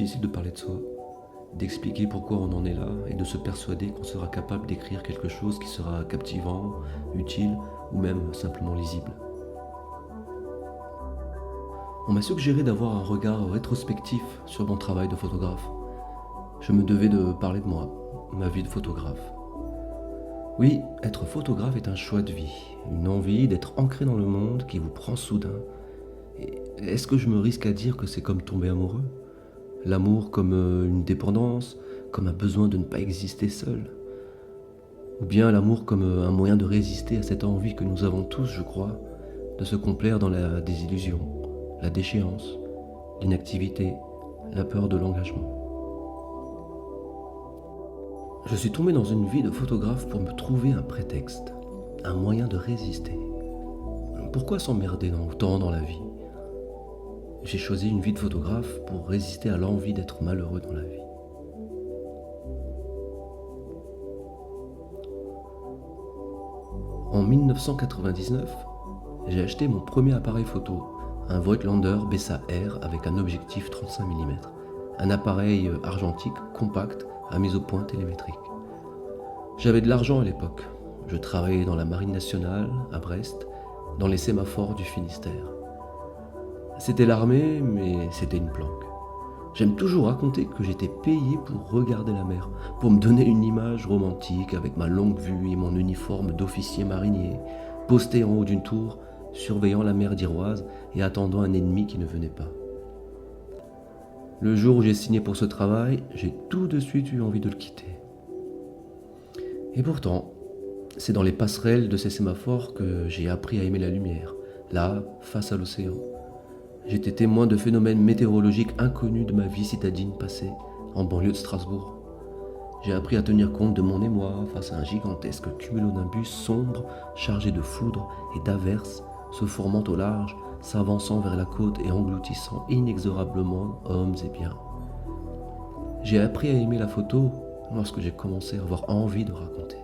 difficile de parler de soi, d'expliquer pourquoi on en est là et de se persuader qu'on sera capable d'écrire quelque chose qui sera captivant, utile ou même simplement lisible. On m'a suggéré d'avoir un regard rétrospectif sur mon travail de photographe. Je me devais de parler de moi, ma vie de photographe. Oui, être photographe est un choix de vie, une envie d'être ancré dans le monde qui vous prend soudain. Et est-ce que je me risque à dire que c'est comme tomber amoureux? L'amour comme une dépendance, comme un besoin de ne pas exister seul? Ou bien l'amour comme un moyen de résister à cette envie que nous avons tous, je crois, de se complaire dans la désillusion, la déchéance, l'inactivité, la peur de l'engagement. Je suis tombé dans une vie de photographe pour me trouver un prétexte, un moyen de résister. Pourquoi s'emmerder autant dans la vie? J'ai choisi une vie de photographe pour résister à l'envie d'être malheureux dans la vie. En 1999, j'ai acheté mon premier appareil photo, un Voigtlander Bessa R avec un objectif 35 mm, un appareil argentique compact à mise au point télémétrique. J'avais de l'argent à l'époque. Je travaillais dans la Marine nationale, à Brest, dans les sémaphores du Finistère. C'était l'armée, mais c'était une planque. J'aime toujours raconter que j'étais payé pour regarder la mer, pour me donner une image romantique avec ma longue vue et mon uniforme d'officier marinier, posté en haut d'une tour, surveillant la mer d'Iroise et attendant un ennemi qui ne venait pas. Le jour où j'ai signé pour ce travail, j'ai tout de suite eu envie de le quitter. Et pourtant, c'est dans les passerelles de ces sémaphores que j'ai appris à aimer la lumière, là, face à l'océan. J'étais témoin de phénomènes météorologiques inconnus de ma vie citadine passée, en banlieue de Strasbourg. J'ai appris à tenir compte de mon émoi face à un gigantesque cumulonimbus sombre, chargé de foudre et d'averses, se formant au large, s'avançant vers la côte et engloutissant inexorablement hommes et biens. J'ai appris à aimer la photo lorsque j'ai commencé à avoir envie de raconter.